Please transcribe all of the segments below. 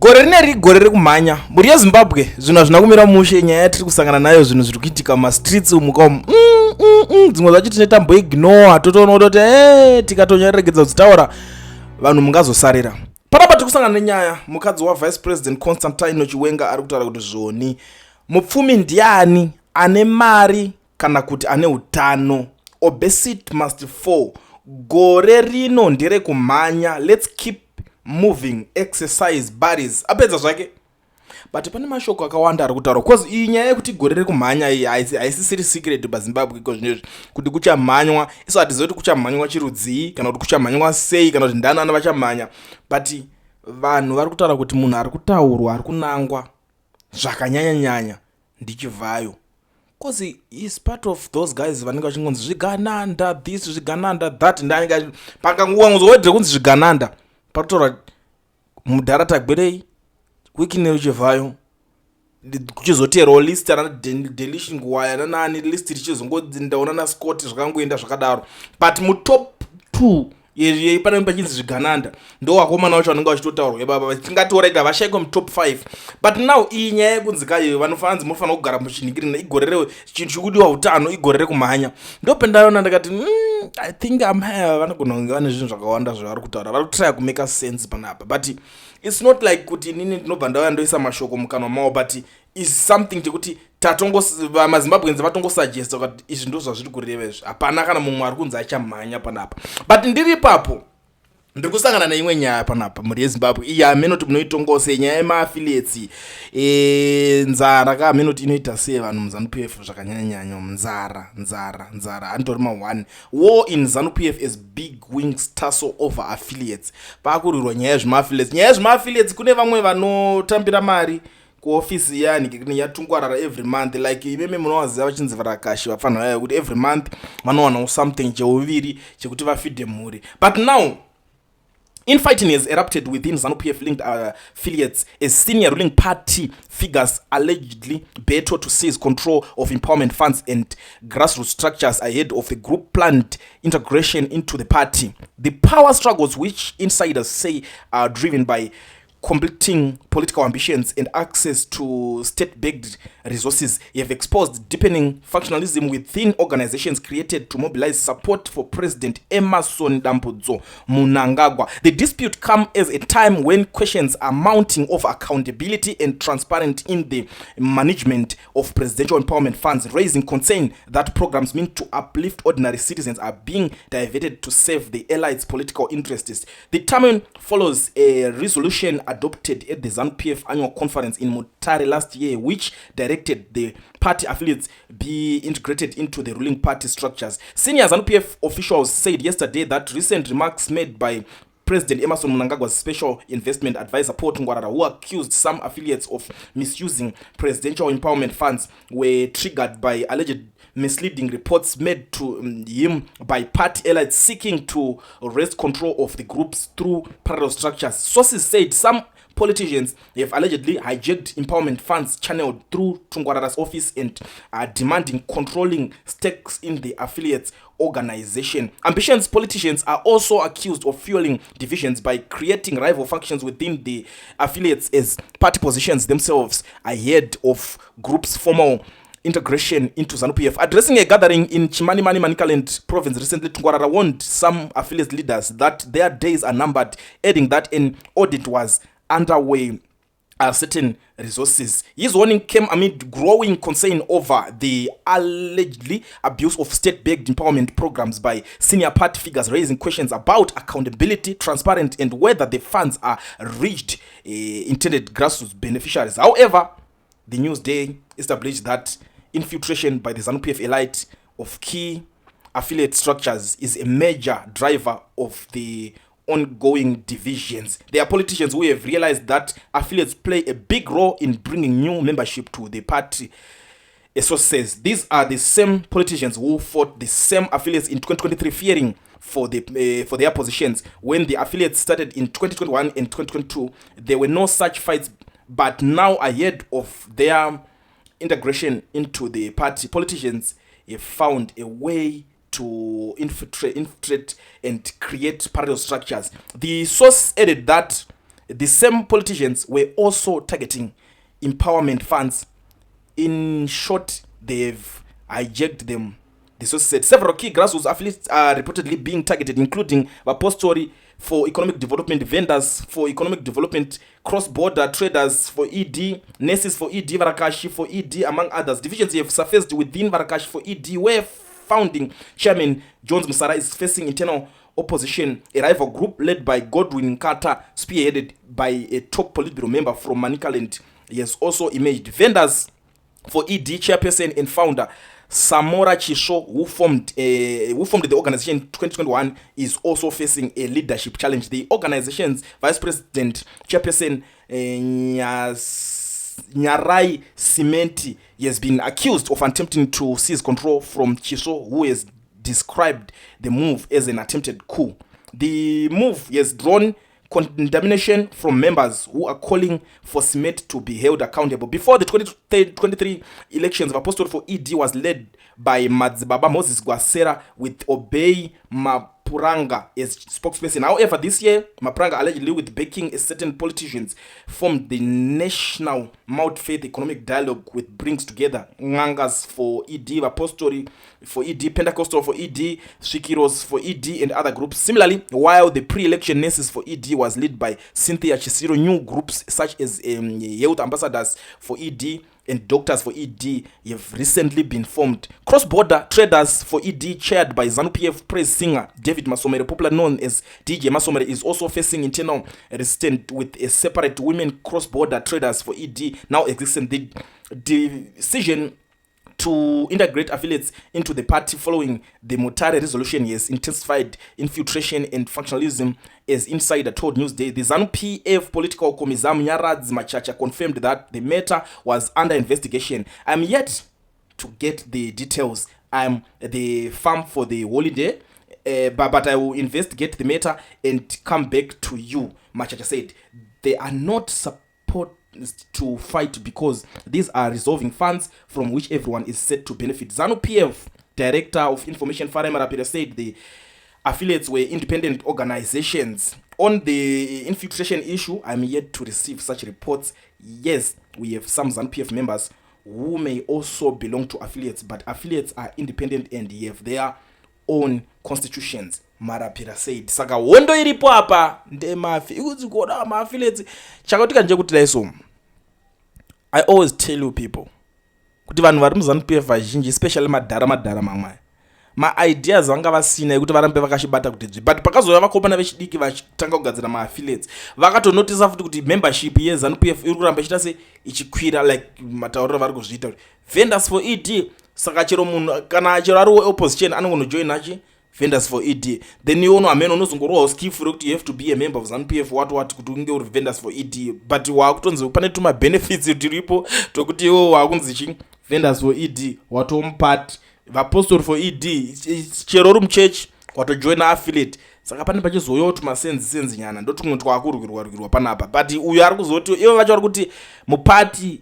gore rineri gore rekumhanya mburi yezimbabwe zvinhu hazvina kumira mushe nyaya yatiri kusangana nayo zvinhu zviri kuitika mumastreets umuka dzimwe zvacho tine tamboignora totoona kutoti tikatonyaregedza kudzitaura vanhu mungazosarira. Panapa tiri kusangana nenyaya mukadzi wavice president consultancy Chiwenga ari kutaura kuti zvoni mupfumi ndiani ane mari kana kuti ane utano. Obesity must fall. Gore rino nderekumhanya. Let's keep moving, exercise bodies. Apedza zvake. But pane mashoko akawanda ari kutaura because iyi nyaya yekuti gore rekumhanya iyi haisisiri secret paZimbabwe iko zvinezvi kuti kuchamhanywa. Isu hatizivi kuti kuchamhanywa chirudzii kana kuti kuchamhanywa sei kana kuti ndanana vachamhanya. But vanhu vari kutaura kuti munhu ari kutaurwa ari kunangwa zvakanyanya ndichivayo. Because he is part of those guys vanenge vachingonzi zvigananda this zvigananda that ndanga pakanguva ngozowedre kunzi zvigananda pakutora mudharata gberei wiki nechivayo kuchizoterawo list ana deletion nguwaya nani list richizongodzi ndaona na Scott zvakangoenda zvakadaro. But mutop 2 yeye panenge pachinzi zvigananda ndo vakomana vacho vanenge vachitotaurwa baba tingatora ita vashaikwa mutop 5. But now iyi nyaya yekunzi kai vanofanira munofanira kugara muchiningirira igorere chinhu chikudiwa utano igorere kumhanya ndopendaona ndakati I think vanogona kunge vane zvinhu zvakawanda zvavari kutaura vari kutry kumeka sense panapa. But it's not like kuti inini ndinobva ndauya ndoisa mashoko mukanwa mavo. But is something chekuti maZimbabweans vatongosuggesta kuti izvi ndo zvazviri kureva izvi hapana kana mumwe ari kunzi achamhanya panapa. But ndiri ipapo ndiri kusangana neimwe nyaya panapa muri yeZimbabwe iyi hamenoti munoitongose nyaya yemaaffiliates nzara ka hamenoti inoita sei vanhu muZANU-PF zvakanyanyanya nzara anditori ma1 war in ZANU-PF is big wings tussle over affiliates. Pakurirwa nyaya yezvemaaffiliates. Nyaya yezvemaaffiliates kune vamwe vanotambira mari kuofisi yani yatungwarara every month like imeme munowaziva vachinzi varakashi vafanira kuti every month vanowana something cheuviri chekuti vafidhe mhuri. But now infighting has erupted within ZANU-PF linked affiliates as senior ruling party figures allegedly battle to seize control of empowerment funds and grassroots structures ahead of the group planned integration into the party. The power struggles, which insiders say are driven by completing political ambitions and access to state-backed resources, have exposed deepening factionalism within organizations created to mobilize support for President Emmerson Mnangagwa. The dispute comes at a time when questions are mounting of accountability and transparency in the management of presidential empowerment funds, raising concern that programs meant to uplift ordinary citizens are being diverted to serve the elites' political interests. The time follows a resolution adopted at the ZANU-PF annual conference in Mutare last year, which directed the party affiliates be integrated into the ruling party structures. Senior ZANU-PF officials said yesterday that recent remarks made by President Emmerson Mnangagwa's special investment advisor Paul Tungwarara, who accused some affiliates of misusing presidential empowerment funds, were triggered by alleged misleading reports made to him by party elites seeking to wrest control of the groups through parallel structures. Sources said some politicians have allegedly hijacked empowerment funds channeled through Tungwarara's office and are demanding controlling stakes in the affiliates organization. Ambitious politicians are also accused of fueling divisions by creating rival factions within the affiliates as party positions themselves ahead of groups' formal integration into ZANU-PF. Addressing a gathering in Manicaland province recently, Tungwarara warned some affiliate leaders that their days are numbered, adding that an audit was underway certain resources. His warning came amid growing concern over the allegedly abuse of state-backed empowerment programs by senior party figures, raising questions about accountability, transparency, and whether the funds are reached intended grassroots beneficiaries. However, the Newsday established that infiltration by the ZANU-PF elite of key affiliate structures is a major driver of the ongoing divisions. There are politicians who have realized that affiliates play a big role in bringing new membership to the party. A source says these are the same politicians who fought the same affiliates in 2023, fearing for their positions. When the affiliates started in 2021 and 2022, there were no such fights. But now, ahead of their integration into the party, politicians have found a way to infiltrate and create parallel structures. The source added that The same politicians were also targeting empowerment funds. In short, they've hijacked them. The source said several key grassroots affiliates are reportedly being targeted, including Vapostori for economic development, vendors for economic development, cross-border traders for ED, nurses for ED, Varakashi for ED, among others. Divisions have surfaced within Varakashi for ED, where founding chairman Jones Musara is facing internal opposition. A rival group led by Godwin Nkata, spearheaded by a top Politburo member from Manicaland, has also emerged. Vendors for ED chairperson and founder Samora Chisho, who formed the organization in 2021, is also facing a leadership challenge. The organization's vice president chairperson Nyarai Simenti has been accused of attempting to seize control from Chisho, who has described the move as an attempted coup. The move has drawn condemnation from members who are calling for Simet to be held accountable. Before the 2023 elections, the apostle for ED was led by Madzibaba Moses Gwasera with Obey Mapuranga as spokesperson. However, this year, Mapuranga, allegedly with backing a certain politicians, formed the National Mount Faith Economic Dialogue, which brings together Ngangas for ED, Apostoli for ED, Pentecostal for ED, Shikiros for ED, and other groups. Similarly, while the pre-election nurses for ED was led by Cynthia Chisiro, new groups such as Youth Ambassadors for ED and Doctors for ED have recently been formed. Cross-border traders for ED, chaired by ZANU-PF praise singer David Masomere, popularly known as DJ Masomere, is also facing internal resistance, with a separate women cross-border traders for ED now existing. The decision to integrate affiliates into the party following the Mutare resolution has intensified infiltration and functionalism, as Insider told Newsday. The ZANU-PF political commissar Nyaradzi Machacha confirmed that the matter was under investigation. I'm yet to get the details. I'm the farm for the holiday, but I will investigate the matter and come back to you, Machacha said. They are not supported to fight because these are resolving funds from which everyone is set to benefit. ZANU-PF Director of Information Farema Rapira said the affiliates were independent organizations. On the infiltration issue, I'm yet to receive such reports. Yes, we have some ZANU-PF members who may also belong to affiliates, but affiliates are independent and have their own constitutions, Marapira said. Saka wondo iripo hapa ndemafi ikuti kuona ma-affiliates chakatika nje kuti daiso. I always tell you people kuti vanhu vari muZANU-PF vazhinji, especially madhara mamwe, ma-ideas vanga vasina ekuti varambe vakashibata kuti but pakazouya vakomana vechidiki vachitanga kugadzira ma-affiliates vakatonotisa futi kuti membership yeZANU-PF iri kuramba ichita se ichikwira, like matauriro vari kuzviita kuti vendors for ED. Saka chero munhu kana chero ari opposition anongonojoin achi vendors for ED, then you know ameno unozongorowa skifu rekuti you have to be a member of ZANU-PF what kuti unge uri vendors for ED, but wakutonzi pane tuma benefits tiripo tokuti iwo wakunzi chi vendors for ED watomupati vapostori for ED, chero uri muchechi watojoina affiliate. Saka pane pachizoyawo tumasenzi nyana ndotumwe twakurukirwa panapa, but uyu ari kuzoti ivo vacho vari kuti mupati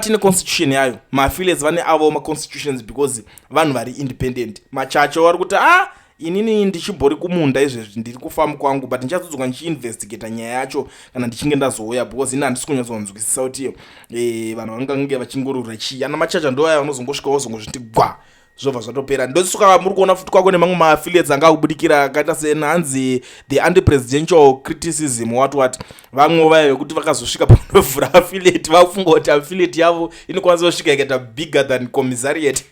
neconstitution yayo, ma-affiliates vane avo ma-constitutions because vanhu vari independent. Machacho vari kuti inini ndichimbori kumunda izvezvi ndiri kufamba kwangu, but ndichazodzoka ndichiinvestigata nyaya yacho kana ndichinge ndazouya, because ini handisi kunyatsonzwisisa kuti vanhu vangange vachingorura chii. Ana Machacha ndo aya vanozongosvika vozongozviti gwa zvobva zvatopera. Ndosuka muri kuona futi kwako nemamwe ma-affiliates anga kubudikira akaita senhanzi the anti-presidential criticism what vamwe vayo kuti vakazosvika panovhura affiliate vafunga kuti affiliate yavo inokwanisa kusvika ikaita bigger than commissariat.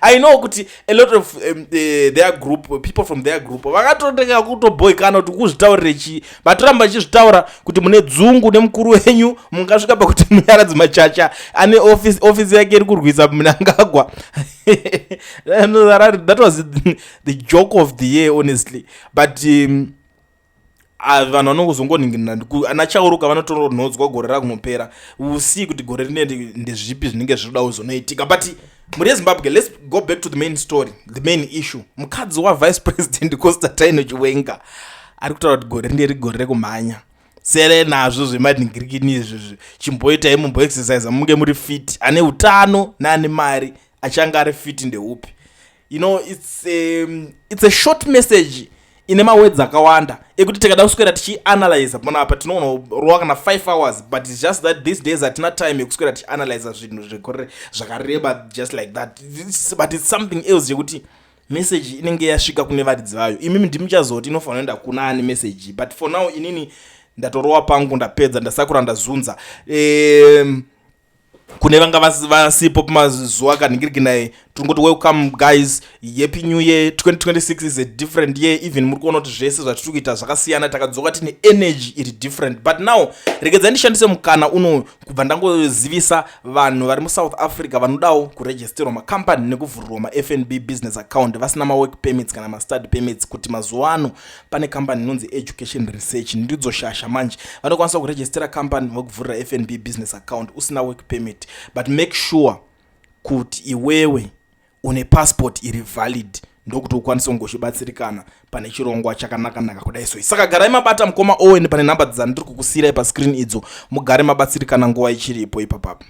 I know kuti a lot of their group, people from their group vakatoteka kutoboikana kuti kuzvitaurire chii, vatoramba vachizvitaura kuti mune dzungu nemukuru wenyu mungasvika pakuti Munyaradzi Machacha ane office yake iri kurwisa Mnangagwa. That was the joke of the year, honestly. But vanhu vanongozongoningina anacharuka vanotononhodzwa gore rakunopera. We will see kuti gore rine ndezvipi zvinenge zviroda kuzonoitika. But muri Zimbabwe, let's go back to the main story, the main issue. Mukadzi wa vice president Constantine Chiwenga ari kutaura kuti gore rine rigore rekumhanya. Sere nazvo zvemadhingirikini izvozvo chimboitai mumboexercise munge muri fit, ane utano naane mari achanga ari fit ndeupi. You know, it's a short message ine mawords akawanda ekuti tikada kuswera tichianalyze panapa tinoona rova kana 5 hours, but it's just that these days hatina time yekuswera tichianalyze zvinhu zvakareba just like that. But it's something else yekuti message inenge yasvika kune varidzi vayo. Imimi ndimichazoti inofanira kuenda kuna ani message, but for now inini ndatorova pangu ndapedza ndasakura ndazunza. Kune vanga vasipo pamazuva akaningiriki naye tungoti welcome guys, happy new year. 2026 is a different year. Even muri kuona kuti zvese zvatiri kuita zvakasiyana, takadzoka tine energy iri different. But now regedzai ndishandise mukana uno kubva ndangozivisa vanhu vari muSouth Africa vanodawo kuregisterwa makampani nekuvhurirwa maFNB business account vasina mawork permits kana mastudy permits, kuti mazuva ano pane kampani inonzi education research ndidzo shasha manje vanokwanisa kuregistera kampani vokuvhurira FNB business account usina work permit. But make sure kuti iwewe une passport iri valid ndokuti ukwanise kungochibatsirikana pane chirongwa chakanaka kudai so. Saka garai mabata mukoma Owen pane namba dzandiri kukusiyira pa screen idzo, mugare mabatsirikana nguva ichiripo ipapapo.